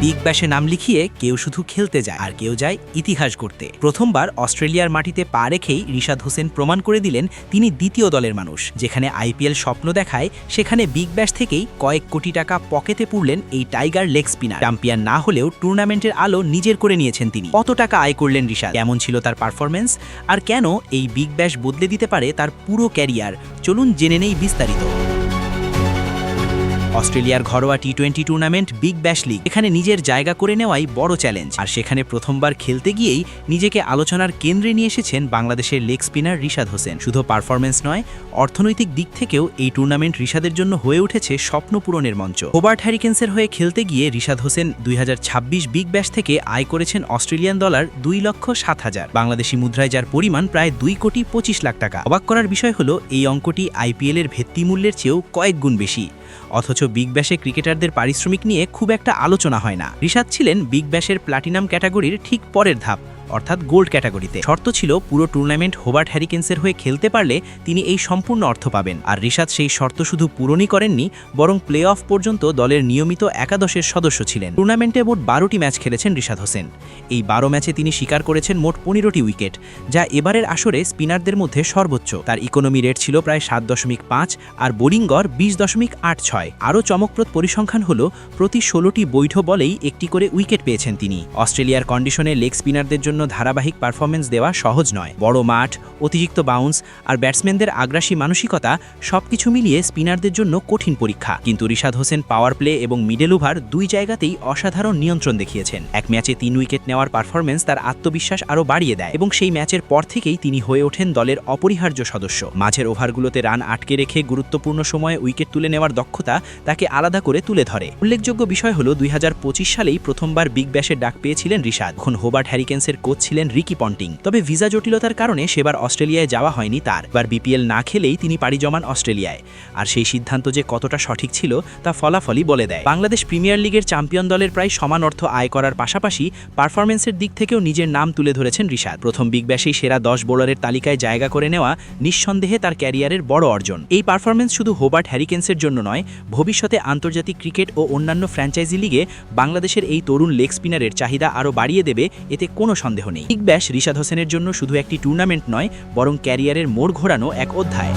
Big ব্যাশে নাম লিখিয়ে কেউ শুধু খেলতে যায় আর কেউ যায় ইতিহাস গড়তে। প্রথমবার অস্ট্রেলিয়ার মাটিতে পা রেখেই রিশাদ হোসেন প্রমাণ করে দিলেন তিনি দ্বিতীয় দলের মানুষ। যেখানে আইপিএল স্বপ্ন দেখায়, সেখানে বিগ ব্যাশ থেকেই কয়েক কোটি টাকা পকেটে পুরলেন এই টাইগার লেগ স্পিনার। চ্যাম্পিয়ন না হলেও টুর্নামেন্টের আলো নিজের করে নিয়েছেন তিনি। কত টাকা আয় করলেন রিশাদ, কেমন ছিল তার পারফরমেন্স, আর কেন এই বিগ ব্যাশ বদলে দিতে পারে তার পুরো ক্যারিয়ার, চলুন জেনে নেই বিস্তারিত। অস্ট্রেলিয়ার ঘরোয়া টি-20 টুর্নামেন্ট বিগ ব্যাশ লিগ, এখানে নিজের জায়গা করে নেওয়াই বড় চ্যালেঞ্জ। আর সেখানে প্রথমবার খেলতে গিয়েই নিজেকে আলোচনার কেন্দ্রে নিয়ে এসেছেন বাংলাদেশের লেগ স্পিনার রিশাদ হোসেন। শুধু পারফরমেন্স নয়, অর্থনৈতিক দিক থেকেও এই টুর্নামেন্ট রিশাদের জন্য হয়ে উঠেছে স্বপ্ন পূরণের মঞ্চ। হোবার্ট হ্যারিকেন্সের হয়ে খেলতে গিয়ে রিশাদ হোসেন 2026 বিগ ব্যাশ থেকে আয় করেছেন অস্ট্রেলিয়ান ডলার 2,07,000 বাংলাদেশি মুদ্রায়, যার পরিমাণ প্রায় 2,25 লাখ টাকা। অবাক করার বিষয় হলো এই অঙ্কটি আইপিএলের ভিত্তিমূল্যের চেয়েও কয়েক গুণ বেশি। অথচ বিগ ব্যাশে ক্রিকেটারদের পারিশ্রমিক নিয়ে খুব একটা আলোচনা হয় না। রিশাদ ছিলেন বিগ ব্যাশের প্লাটিনাম ক্যাটাগরির ঠিক পরের ধাপ, অর্থাৎ গোল্ড ক্যাটাগরিতে। শর্ত ছিল পুরো টুর্নামেন্ট হোবার্ট হ্যারিকেন্সের হয়ে খেলতে পারলে তিনি এই সম্পূর্ণ অর্থ পাবেন। আর রিশাদ সেই শর্ত শুধু পূরণই করেননি, বরং প্লে অফ পর্যন্ত দলের নিয়মিত একাদশের সদস্য ছিলেন। টুর্নামেন্টে মোট 12টি ম্যাচ খেলেছেন রিশাদ হোসেন। এই 12 ম্যাচে তিনি শিকার করেছেন মোট 15টি উইকেট, যা এবারের আসরে স্পিনারদের মধ্যে সর্বোচ্চ। তার ইকোনমি রেট ছিল প্রায় 7.5 আর বোলিং গড় 20.86। আরও চমকপ্রদ পরিসংখ্যান হল প্রতি 16টি বৈধ বলেই একটি করে উইকেট পেয়েছেন তিনি। অস্ট্রেলিয়ার কন্ডিশনে লেগ স্পিনারদের জন্য ধারাবাহিক পারফরমেন্স দেওয়া সহজ নয়। বড় মাঠ, অতিরিক্ত বাউন্স আর ব্যাটসম্যানদের আগ্রাসী মানসিকতা, সবকিছু মিলিয়ে স্পিনারদের জন্য কঠিন পরীক্ষা। কিন্তু রিশাদ হোসেন পাওয়ার প্লে এবং মিডল ওভার দুই জায়গাতেই অসাধারণ নিয়ন্ত্রণ দেখিয়েছেন। এক ম্যাচে 3 উইকেট নেওয়ার পারফরমেন্স তার আত্মবিশ্বাস আরও বাড়িয়ে দেয়, এবং সেই ম্যাচের পর থেকেই তিনি হয়ে ওঠেন দলের অপরিহার্য সদস্য। মাঝের ওভারগুলোতে রান আটকে রেখে গুরুত্বপূর্ণ সময়ে উইকেট তুলে নেওয়ার দক্ষতা তাকে আলাদা করে তুলে ধরে। উল্লেখযোগ্য বিষয় হল 2025 সালেই প্রথমবার বিগ ব্যাশের ডাক পেয়েছিলেন রিশাদ। এখন হোবার্ট হ্যারিকেন্সের কোচ ছিলেন রিকি পন্টিং। তবে ভিসা জটিলতার কারণে সেবার অস্ট্রেলিয়ায় যাওয়া হয়নি তার। এবার বিপিএল না খেলেই তিনি পাড়ি জমান অস্ট্রেলিয়ায়। আর সেই সিদ্ধান্ত যে কতটা সঠিক ছিল তা ফলাফলই বলে দেয়। বাংলাদেশ প্রিমিয়ার লিগের চ্যাম্পিয়ন দলের প্রায় সমান অর্থ আয় করার পাশাপাশি পারফরমেন্সের দিক থেকেও নিজের নাম তুলে ধরেছেন রিশাদ। প্রথম বিগ ব্যাশেই সেরা 10 বোলারের তালিকায় জায়গা করে নেওয়া নিঃসন্দেহে তার ক্যারিয়ারের বড় অর্জন। এই পারফরমেন্স শুধু হোবার্ট হ্যারিকেন্সের জন্য নয়, ভবিষ্যতে আন্তর্জাতিক ক্রিকেট ও অন্যান্য ফ্র্যাঞ্চাইজি লিগে বাংলাদেশের এই তরুণ লেগ স্পিনারের চাহিদা আরও বাড়িয়ে দেবে, এতে কোনো সন্দেহ নেই। বিগ ব্যাশ রিশাদ হোসেনের জন্য শুধু একটি টুর্নামেন্ট নয়, বরং ক্যারিয়ারের মোড় ঘোরানো এক অধ্যায়।